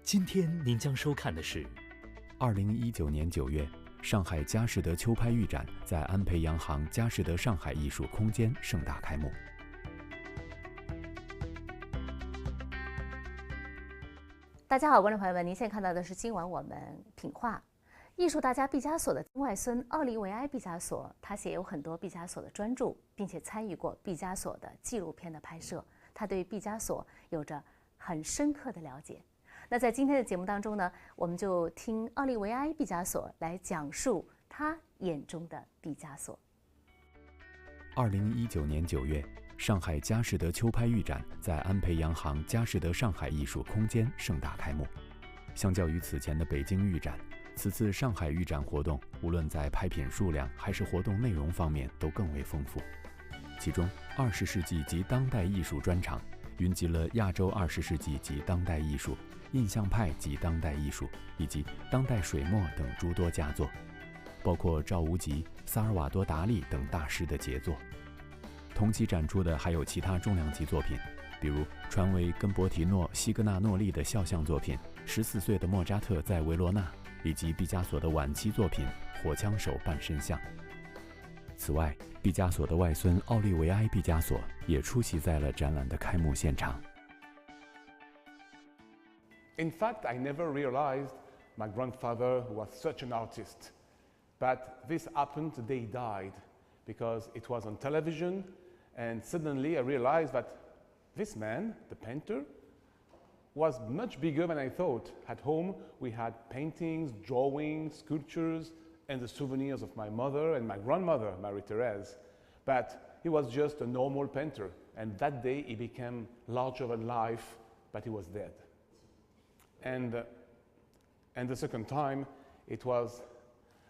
今天您将收看的是2019年9月，上海佳士得秋拍预展在安培洋行佳士得上海艺术空间盛大开幕。大家好，观众朋友们，您现在看到的是今晚我们品画。艺术大家毕加索的外孙奥利维埃·毕加索，他写有很多毕加索的专著，并且参与过毕加索的纪录片的拍摄。他对毕加索有着很深刻的了解。那在今天的节目当中呢，我们就听奥利维埃·毕加索来讲述他眼中的毕加索。2019年9月，上海佳士得秋拍预展在安培洋行佳士得上海艺术空间盛大开幕。相较于此前的北京预展，此次上海预展活动无论在拍品数量还是活动内容方面都更为丰富。其中20世纪及当代艺术专场云集了亚洲20世纪及当代艺术、印象派及当代艺术以及当代水墨等诸多佳作，包括赵无极、萨尔瓦多·达利等大师的杰作。同期展出的还有其他重量级作品，比如传为根伯提诺·西格纳诺利的肖像作品《14岁的莫扎特在维罗纳》，以及毕加索的晚期作品《火枪手半身像》。此外，毕加索的外孙奥利维埃·毕加索也出席在了展览的开幕现场。In fact, I never realized my grandfather was such an artist. But this happened the day he died, because it was on television, and suddenly I realized that this man, the painter, was much bigger than I thought. At home, we had paintings, drawings, sculptures, and the souvenirs of my mother and my grandmother, Marie-Thérèse. But he was just a normal painter, and that day he became larger than life, but he was dead. And the second time, it was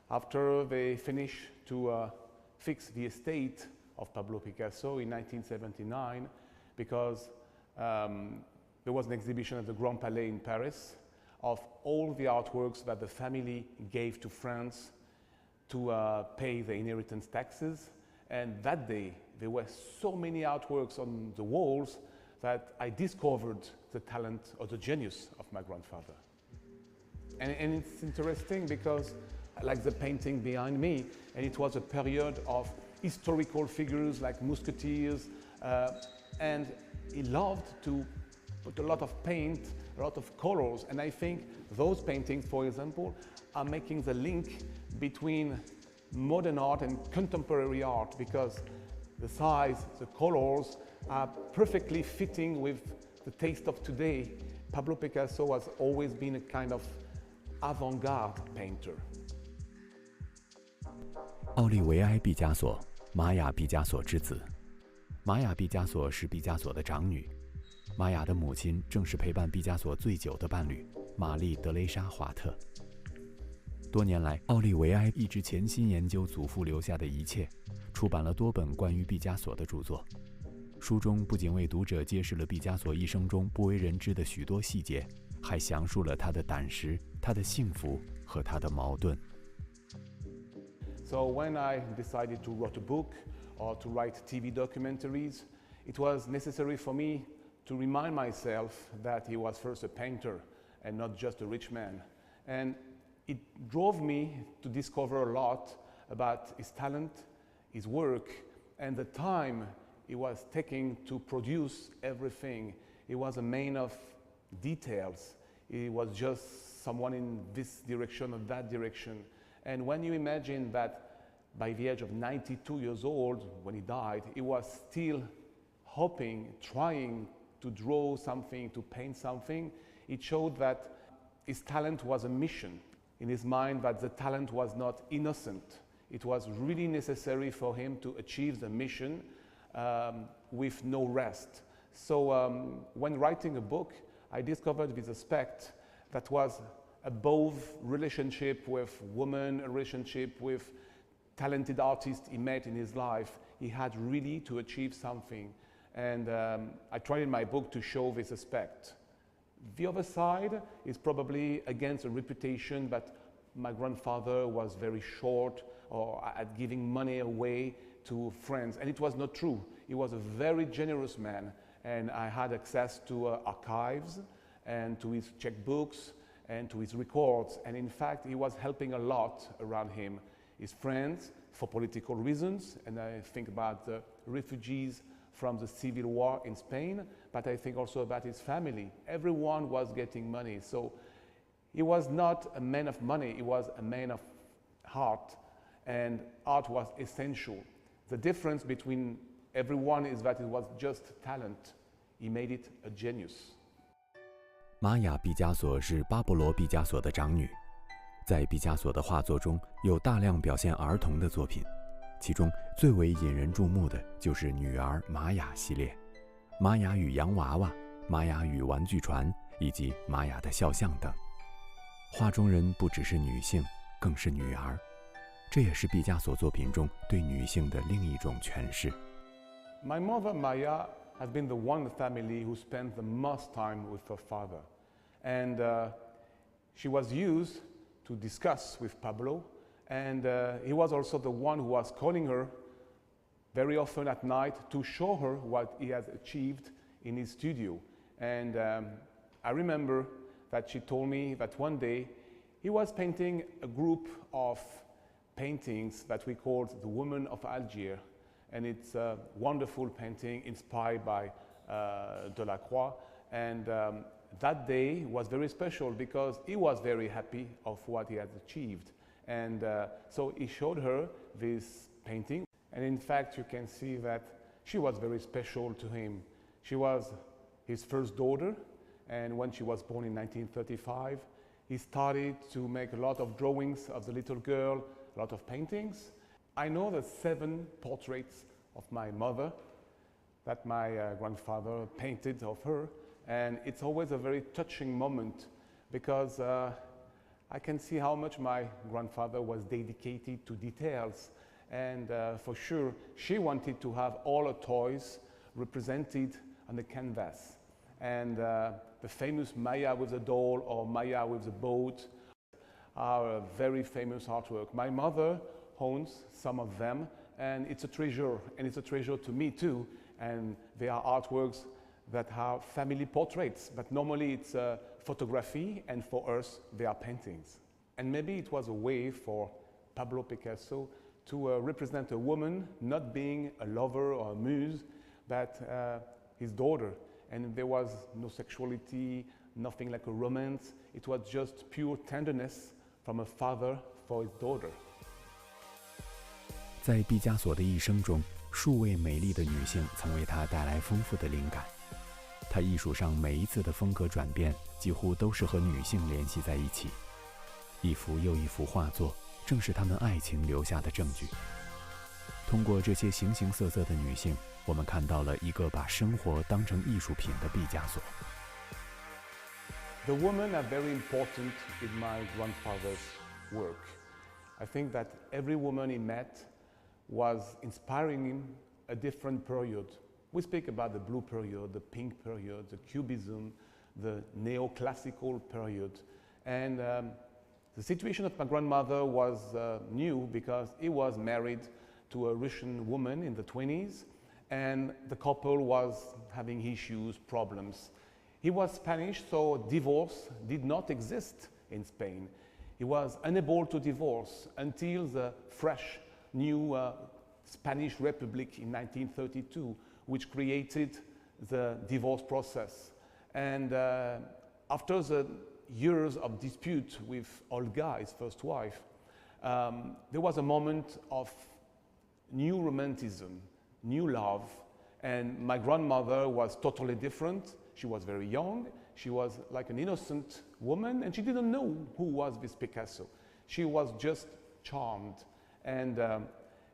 after they finished to fix the estate of Pablo Picasso in 1979, because there was an exhibition at the Grand Palais in Paris of all the artworks that the family gave to France to pay the inheritance taxes. And that day, there were so many artworks on the walls that I discovered the talent or the genius of my grandfather. And it's interesting because I like the painting behind me, and it was a period of historical figures like musketeers, and he loved to put a lot of paint, a lot of colors, and I think those paintings, for example, are making the link between modern art and contemporary art, because the size, the colors are perfectly fitting with the taste of today. Pablo Picasso has always been a kind of avant-garde painter. 奥利维埃·毕加索，玛雅·毕加索之子。玛雅·毕加索是毕加索的长女。玛雅的母亲正是陪伴毕加索最久的伴侣玛丽·德雷莎·华特。多年来，奥利维埃一直潜心研究祖父留下的一切，出版了多本关于毕加索的著作。书中不仅为读者揭示了毕加索一生中不为人知的许多细节，还详述了他的胆识、他的幸福和他的矛盾。So when I decided to write a book or to write TV documentaries, it was necessary for me to remind myself that he was first a painter and not just a rich man. And it drove me to discover a lot about his talent, his work, and the time he was taking to produce everything. He was a man of details. He was just someone in this direction or that direction. And when you imagine that by the age of 92 years old, when he died, he was still hoping, trying to draw something, to paint something, it showed that his talent was a mission. In his mind, that the talent was not innocent. It was really necessary for him to achieve the mission with no rest. So when writing a book, I discovered this aspect that was above relationship with women, a relationship with talented artists he met in his life. He had really to achieve something. And I tried in my book to show this aspect. The other side is probably against a reputation that my grandfather was very short or at giving money away to friends. And it was not true. He was a very generous man, and I had access to archives and to his checkbooks and to his records. And in fact, he was helping a lot around him, his friends, for political reasons. And I think about the refugees from the civil war in Spain, but I think also about his family. Everyone was getting money. So he was not a man of money, he was a man of heart, and art was essential. The difference between everyone is that it was just talent. He made it a genius. 玛雅·毕加索是巴勃罗·毕加索的长女，在毕加索的画作中有大量表现儿童的作品，其中最为引人注目的就是女儿玛雅系列，玛雅与洋娃娃、玛雅与玩具船以及玛雅的肖像等。画中人不只是女性，更是女儿，这也是毕加索作品中对女性的另一种诠释。My mother Maya has been the one in the family who spent the most time with her father. And she was used to discuss with Pablo, and he was also the one who was calling her very often at night to show her what he has achieved in his studio. And I remember that she told me that one day he was painting a group of paintings that we called The Woman of Algiers. And it's a wonderful painting inspired by Delacroix. And that day was very special because he was very happy of what he had achieved. And so he showed her this painting. And in fact, you can see that she was very special to him. She was his first daughter. And when she was born in 1935, he started to make a lot of drawings of the little girl, a lot of paintings. I know the 7 portraits of my mother that my grandfather painted of her, and it's always a very touching moment because I can see how much my grandfather was dedicated to details, and for sure she wanted to have all her toys represented on the canvas, and the famous Maya with the doll or Maya with the boat are a very famous artwork. My mother owns some of them, and it's a treasure, and it's a treasure to me too. And they are artworks that are family portraits, but normally it's photography, and for us they are paintings. And maybe it was a way for Pablo Picasso to represent a woman not being a lover or a muse, but his daughter. And there was no sexuality, nothing like a romance. It was just pure tenderness from a father for his daughter. 在毕加索的一生中，数位美丽的女性曾为他带来丰富的灵感。他艺术上每一次的风格转变，几乎都是和女性联系在一起。一幅又一幅画作，正是他们爱情留下的证据。通过这些形形色色的女性，我们看到了一个把生活当成艺术品的毕加索。The women are very important in my grandfather's work. I think that every woman he met was inspiring him a different period. We speak about the blue period, the pink period, the cubism, the neoclassical period. And the situation of my grandmother was new because he was married to a Russian woman in the 20s, and the couple was having issues, problems. He was Spanish, so divorce did not exist in Spain. He was unable to divorce until the fresh new Spanish Republic in 1932, which created the divorce process. And after the years of dispute with Olga, his first wife, there was a moment of new romanticism, new love, and my grandmother was totally different. She was very young, she was like an innocent woman, and she didn't know who was this Picasso. She was just charmed, and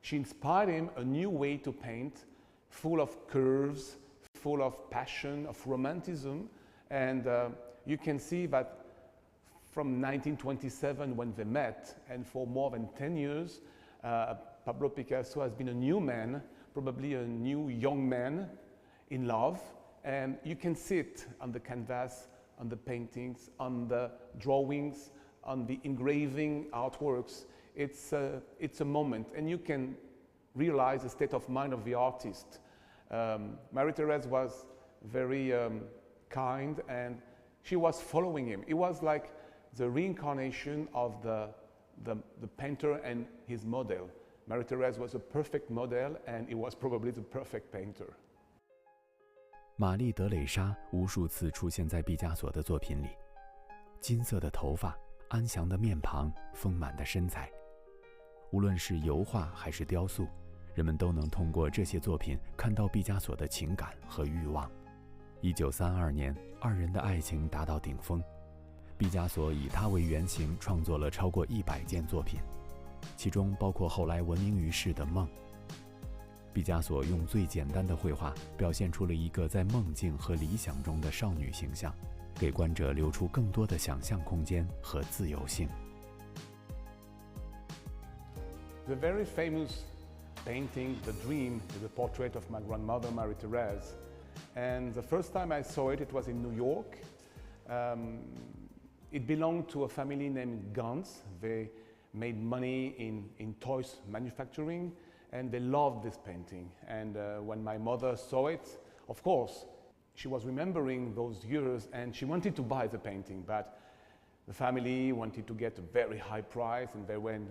she inspired him a new way to paint, full of curves, full of passion, of romanticism, and you can see that from 1927 when they met, and for more than 10 years, Pablo Picasso has been a new man, probably a new young man in love, and you can see it on the canvas, on the paintings, on the drawings, on the engraving artworks. It's a moment, and you can realize the state of mind of the artist. Marie-Thérèse was very kind, and she was following him. It was like the reincarnation of the painter and his model. Marie-Thérèse was a perfect model, and he was probably the perfect painter. 玛丽德蕾莎无数次出现在毕加索的作品里，金色的头发，安详的面庞，丰满的身材。无论是油画还是雕塑，人们都能通过这些作品看到毕加索的情感和欲望。1932年，二人的爱情达到顶峰，毕加索以他为原型创作了超过100件作品，其中包括后来闻名于世的《梦》。毕加索用最简单的绘画表现出了一个在梦境和理想中的少女形象，给观者留出更多的想象空间和自由性。The very famous painting, The Dream, is a portrait of my grandmother, Marie-Thérèse. And the first time I saw it, it was in New York. It belonged to a family named Gans. They made money in toys manufacturing, and they loved this painting. And when my mother saw it, of course, she was remembering those years, and she wanted to buy the painting, but the family wanted to get a very high price, and they went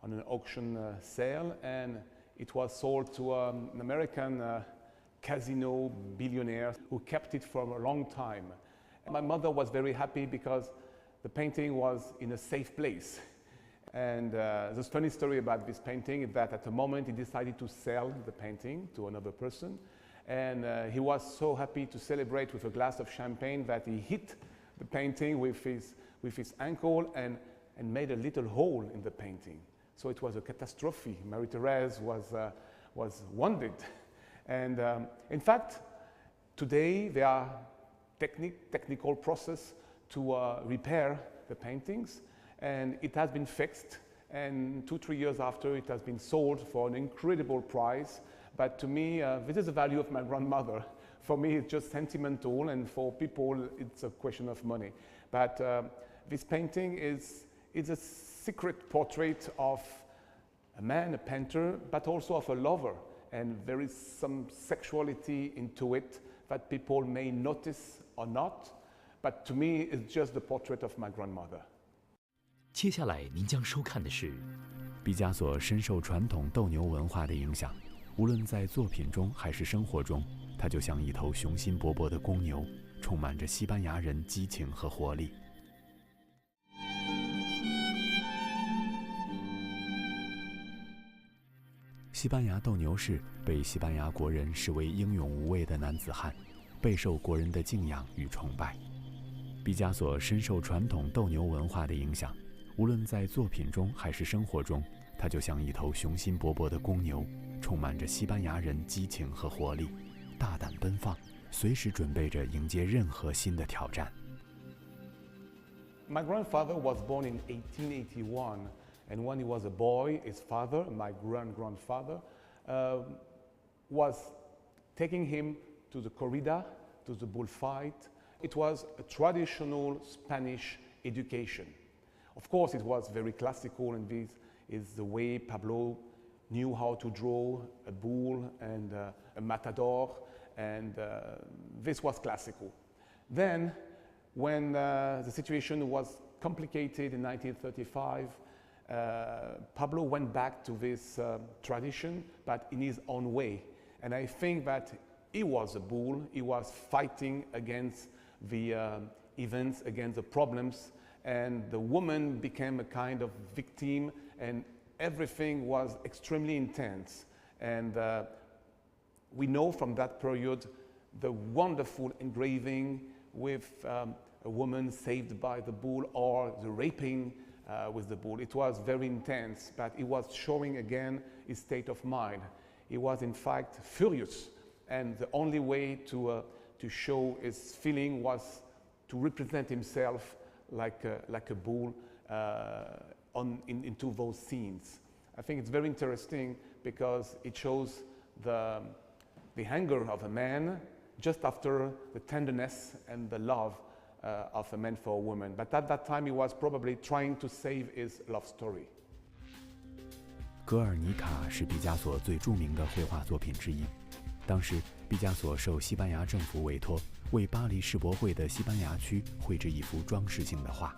on an auction sale, and it was sold to an American casino billionaire who kept it for a long time. And my mother was very happy because the painting was in a safe place. And the funny story about this painting is that at the moment he decided to sell the painting to another person, and he was so happy to celebrate with a glass of champagne that he hit the painting with his ankle and made a little hole in the painting. So it was a catastrophe. Marie-Thérèse was wounded. And in fact, today there are technical process to repair the paintings, and it has been fixed, and 2-3 years after it has been sold for an incredible price. But to me, this is the value of my grandmother. For me, it's just sentimental, and for people, it's a question of money. But this painting is a secret portrait of a man, a painter, but also of a lover. And there is some sexuality into it that people may notice or not. But to me, it's just the portrait of my grandmother. 接下来您将收看的是，毕加索深受传统斗牛文化的影响，无论在作品中还是生活中，他就像一头雄心勃勃的公牛，充满着西班牙人激情和活力。西班牙斗牛士被西班牙国人视为英勇无畏的男子汉，备受国人的敬仰与崇拜。毕加索深受传统斗牛文化的影响，无论在作品中还是生活中，他就像一头雄心勃勃的公牛，充满着西班牙人激情和活力，大胆奔放，随时准备着迎接任何新的挑战。My grandfather was born in 1881, and when he was a boy, his father, my grandfather, was taking him to the corrida, to the bullfight. It was a traditional Spanish education. Of course, it was very classical, and this is the way Pablo knew how to draw a bull and a matador, and this was classical. Then, when the situation was complicated in 1935, Pablo went back to this tradition, but in his own way. And I think that he was a bull. He was fighting against the events, against the problems, and the woman became a kind of victim, and everything was extremely intense. And we know from that period the wonderful engraving with a woman saved by the bull, or the raping with the bull. It was very intense, but it was showing again his state of mind. He was in fact furious, and the only way to show his feeling was to represent himself like a bull into those scenes. I think it's very interesting because it shows the anger of a man just after the tenderness and the love of a man for a woman. But at that time he was probably trying to save his love story. 格尔尼卡是毕加索最著名的绘画作品之一。当时，毕加索受西班牙政府委托，为巴黎世博会的西班牙区绘制一幅装饰性的画。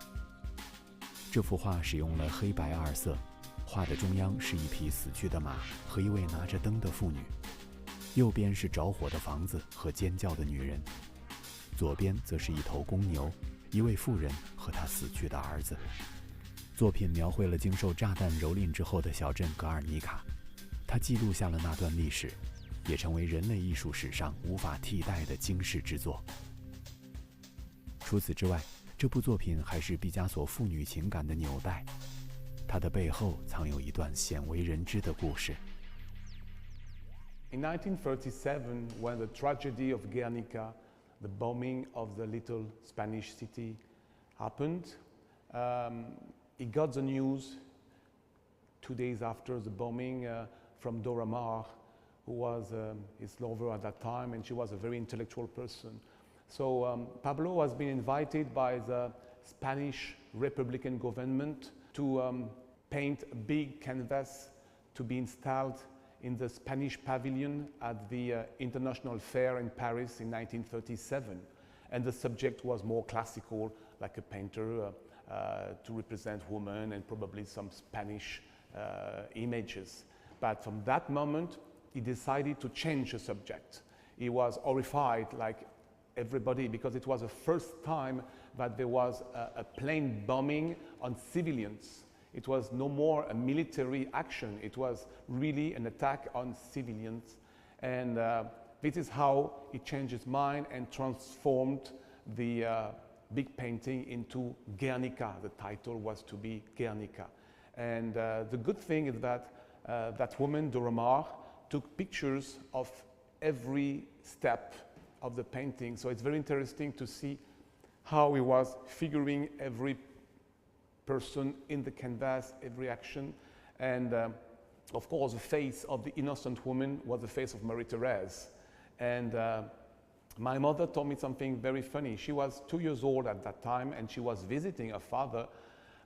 这幅画使用了黑白二色，画的中央是一匹死去的马和一位拿着灯的妇女，右边是着火的房子和尖叫的女人，左边则是一头公牛，一位妇人和她死去的儿子。作品描绘了经受炸弹蹂躏之后的小镇格尔尼卡，它记录下了那段历史，也成为人类艺术史上无法替代的惊世之作。除此之外，这部作品还是毕加索父女情感的纽带，它的背后藏有一段鲜为人知的故事。In 1937, when the tragedy of Guernica, the bombing of the little Spanish city, happened, he got the news 2 days after the bombing from Dora Maar, who was his lover at that time, and she was a very intellectual person. So Pablo has been invited by the Spanish Republican government to paint a big canvas to be installed in the Spanish pavilion at the International Fair in Paris in 1937. And the subject was more classical, like a painter to represent women and probably some Spanish images. But from that moment, he decided to change the subject. He was horrified, like everybody, because it was the first time that there was a plane bombing on civilians. It was no more a military action. It was really an attack on civilians. And this is how he changed his mind and transformed the big painting into Guernica. The title was to be Guernica. And the good thing is that that woman, Dora Maar, took pictures of every step of the painting. So it's very interesting to see how he was figuring every person in the canvas, every action. And of course, the face of the innocent woman was the face of Marie-Thérèse. And my mother told me something very funny. She was 2 years old at that time, and she was visiting her father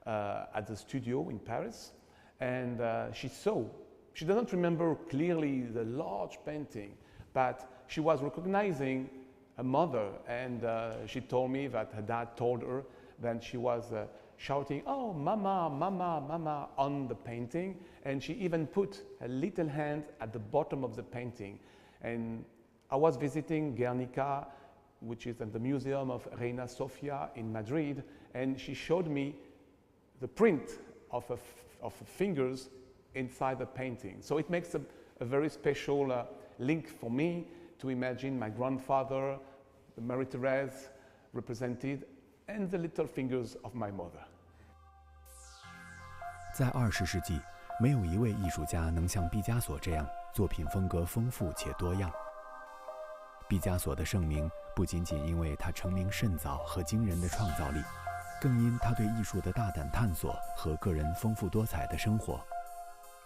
at the studio in Paris. And she doesn't remember clearly the large painting, but she was recognizing her mother, and she told me that her dad told her that she was shouting, "Oh, mama, mama, mama," on the painting, and she even put her little hand at the bottom of the painting. And I was visiting Guernica, which is at the Museum of Reina Sofia in Madrid, and she showed me the print of her fingers inside the painting. So it makes a very special link for me to imagine my grandfather, the Marie-Thérèse represented, and the little fingers of my mother. 在20世纪，没有一位艺术家能像毕加索这样，作品风格丰富且多样。毕加索的盛名不仅仅因为他成名甚早和惊人的创造力，更因他对艺术的大胆探索和个人丰富多彩的生活。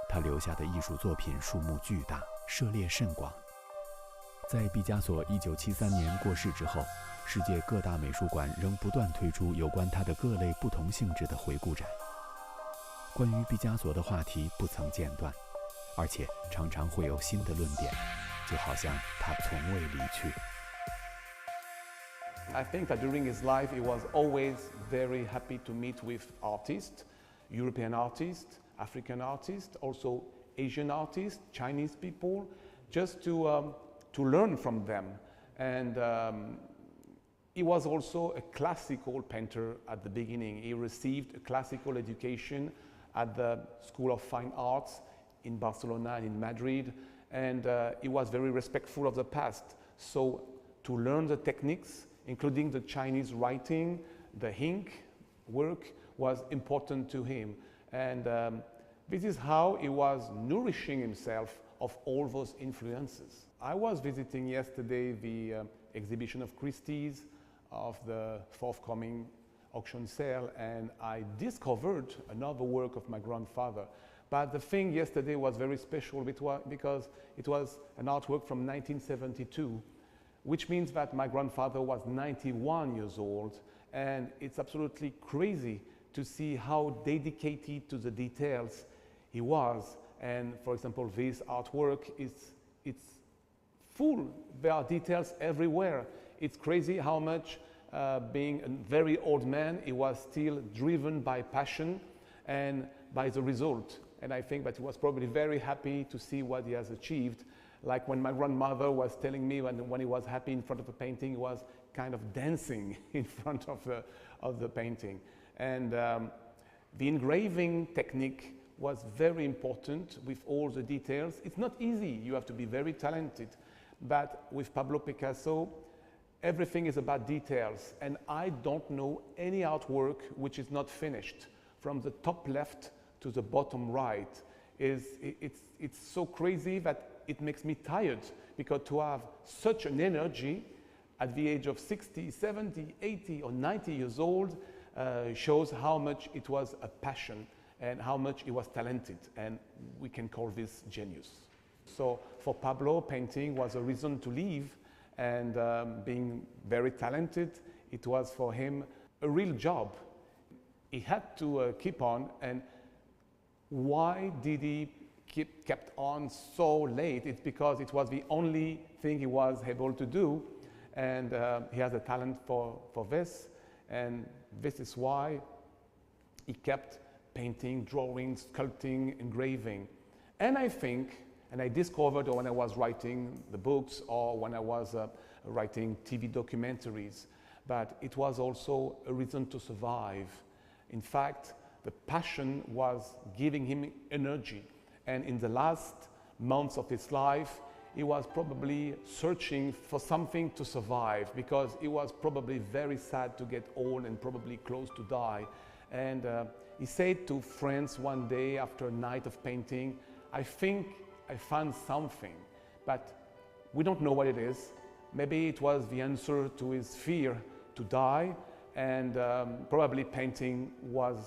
他留下的艺术作品数目巨大，涉猎甚广。在毕加索1973年过世之后，世界各大美术馆仍不断推出有关他的各类不同性质的回顾展。关于毕加索的话题不曾间断，而且常常会有新的论点，就好像他从未离去。I think that during his life, he was always very happy to meet with artists, European artists, African artists, also Asian artists, Chinese people, just to learn from them. And he was also a classical painter at the beginning. He received a classical education at the School of Fine Arts in Barcelona and in Madrid, and he was very respectful of the past. So to learn the techniques, including the Chinese writing, the ink work, was important to him. And this is how he was nourishing himself of all those influences. I was visiting yesterday the exhibition of Christie's of the forthcoming auction sale, and I discovered another work of my grandfather. But the thing yesterday was very special because it was an artwork from 1972, which means that my grandfather was 91 years old, and it's absolutely crazy to see how dedicated to the details he was. And for example, this artwork it's full. There are details everywhere. it's crazy how much, being a very old man, he was still driven by passion and by the result. And I think that he was probably very happy to see what he has achieved. Like when my grandmother was telling me when he was happy in front of a painting, he was kind of dancing in front of the painting. And the engraving technique was very important with all the details. It's not easy, you have to be very talented. But with Pablo Picasso, everything is about details. And I don't know any artwork which is not finished. From the top left to the bottom right, it's so crazy that it makes me tired, because to have such an energy at the age of 60, 70, 80 or 90 years old shows how much it was a passion and how much he was talented, and we can call this genius. So for Pablo, painting was a reason to live, and being very talented, it was for him a real job. He had to keep on, and why did he kept on so late? It's because it was the only thing he was able to do, and he has a talent for this, and this is why he kept painting, drawing, sculpting, engraving. And I think, and I discovered when I was writing the books or when I was writing TV documentaries, but it was also a reason to survive. In fact, the passion was giving him energy. And in the last months of his life, he was probably searching for something to survive, because he was probably very sad to get old and probably close to die. And he said to friends one day after a night of painting, I think I found something, but we don't know what it is. Maybe it was the answer to his fear to die, and probably painting was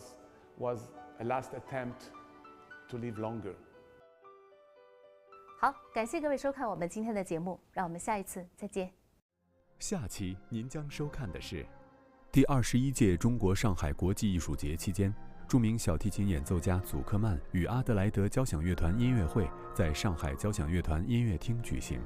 a last attempt to live longer. 好，感谢各位收看我们今天的节目，让我们下一次再见。下期您将收看的是第21届中国上海国际艺术节期间，著名小提琴演奏家祖克曼与阿德莱德交响乐团音乐会在上海交响乐团音乐厅举行。